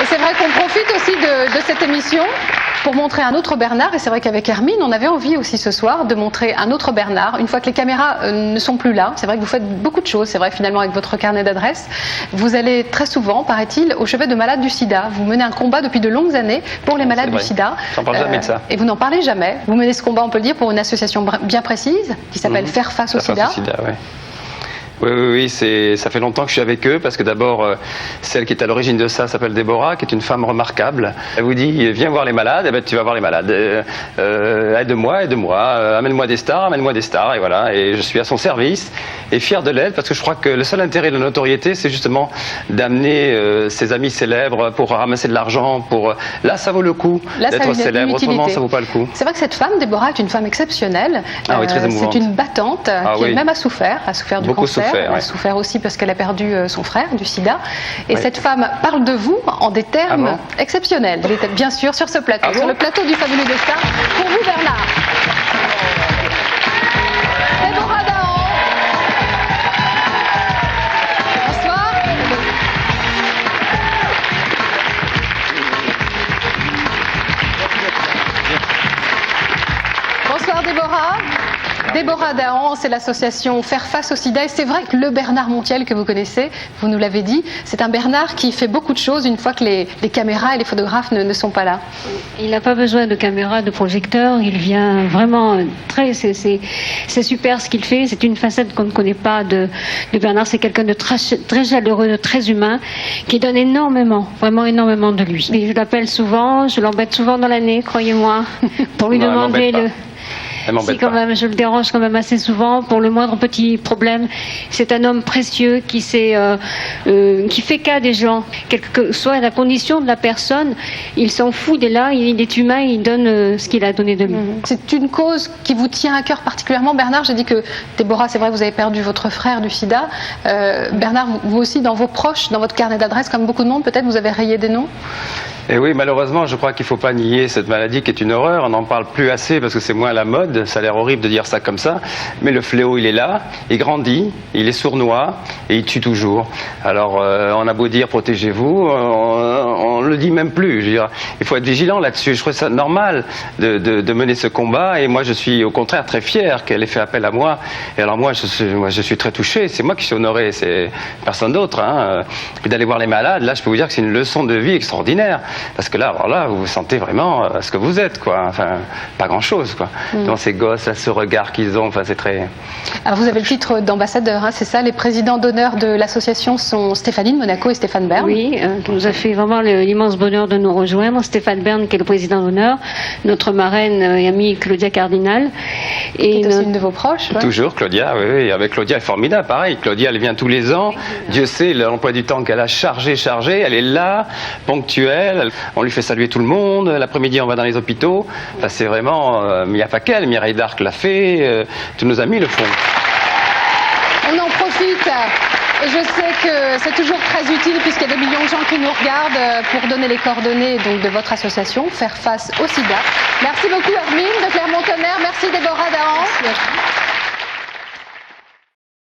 Et c'est vrai qu'on profite aussi de cette émission pour montrer un autre Bernard. Et c'est vrai qu'avec Hermine, on avait envie aussi ce soir de montrer un autre Bernard. Une fois que les caméras ne sont plus là, c'est vrai que vous faites beaucoup de choses. C'est vrai finalement avec votre carnet d'adresses. Vous allez très souvent, paraît-il, au chevet de malades du sida. Vous menez un combat depuis de longues années pour les malades du sida. J'en parle jamais de ça. Et vous n'en parlez jamais. Vous menez ce combat, on peut le dire, pour une association bien précise qui s'appelle Faire face au sida. Ouais. Oui, ça fait longtemps que je suis avec eux parce que d'abord, celle qui est à l'origine de ça s'appelle Déborah, qui est une femme remarquable. Elle vous dit, viens voir les malades, et ben tu vas voir les malades. Aide-moi, amène-moi des stars, et voilà. Et je suis à son service et fier de l'aide parce que je crois que le seul intérêt de la notoriété, c'est justement d'amener ses amis célèbres pour ramasser de l'argent. Là, ça vaut le coup d'être célèbre, autrement ça vaut pas le coup. C'est vrai que cette femme, Déborah, est une femme exceptionnelle. Oui, très émouvante. C'est une battante qui même a souffert du beaucoup cancer. Elle a souffert aussi parce qu'elle a perdu son frère du sida. Et cette femme parle de vous en des termes exceptionnels. Elle était bien sûr sur ce plateau, sur le plateau du Fabuleux Destin. Pour vous, Bernard. Déborah Dahan. Bonsoir. Bonsoir, Déborah. Déborah Dahan, c'est l'association Faire face au sida. Et c'est vrai que le Bernard Montiel que vous connaissez, vous nous l'avez dit, c'est un Bernard qui fait beaucoup de choses une fois que les caméras et les photographes ne sont pas là. Il n'a pas besoin de caméra, de projecteur. Il vient vraiment c'est super ce qu'il fait. C'est une facette qu'on ne connaît pas de Bernard. C'est quelqu'un de très chaleureux, de très humain, qui donne énormément, vraiment énormément de lui. Et je l'appelle souvent, je l'embête souvent dans l'année, croyez-moi, pour lui demander Si, quand même, je le dérange quand même assez souvent pour le moindre petit problème. C'est un homme précieux qui fait cas des gens, quelle que soit la condition de la personne. Il s'en fout, il est là, il est humain, il donne ce qu'il a donné de lui. C'est une cause qui vous tient à cœur particulièrement, Bernard. J'ai dit que Déborah, c'est vrai, vous avez perdu votre frère du sida. Bernard, vous aussi, dans vos proches, dans votre carnet d'adresses, comme beaucoup de monde, peut-être vous avez rayé des noms. Et oui, malheureusement, je crois qu'il ne faut pas nier cette maladie qui est une horreur. On n'en parle plus assez parce que c'est moins à la mode. Ça a l'air horrible de dire ça comme ça. Mais le fléau, il est là, il grandit, il est sournois et il tue toujours. Alors, on a beau dire protégez-vous, on ne le dit même plus. Je veux dire, il faut être vigilant là-dessus. Je trouve ça normal de mener ce combat. Et moi, je suis au contraire très fier qu'elle ait fait appel à moi. Et alors moi, je suis très touché. C'est moi qui suis honoré, c'est personne d'autre. Hein. Et d'aller voir les malades, là, je peux vous dire que c'est une leçon de vie extraordinaire. Parce que là, alors là, vous vous sentez vraiment ce que vous êtes, quoi. Enfin, pas grand-chose, quoi. Dans ces gosses, là, ce regard qu'ils ont, enfin, c'est très... Alors, vous avez le titre d'ambassadeur, hein, c'est ça. Les présidents d'honneur de l'association sont Stéphanie de Monaco et Stéphane Bern. Oui, qui nous a fait vraiment l'immense bonheur de nous rejoindre. Stéphane Bern, qui est le président d'honneur, notre marraine et amie Claudia Cardinal. Et qui est aussi une de vos proches. Ouais. Toujours, Claudia, oui. Avec Claudia, elle est formidable, pareil. Claudia, elle vient tous les ans. Dieu sait l'emploi du temps qu'elle a chargé. Elle est là, ponctuelle. On lui fait saluer tout le monde. L'après-midi, on va dans les hôpitaux. Enfin, c'est vraiment... il n'y a pas qu'elle. Mireille d'Arc l'a fait. Tous nos amis le font. On en profite. Et je sais que c'est toujours très utile puisqu'il y a des millions de gens qui nous regardent pour donner les coordonnées donc, de votre association, Faire face au sida. Merci beaucoup Hermine de Clermont-Tonnerre. Merci Déborah Dahan.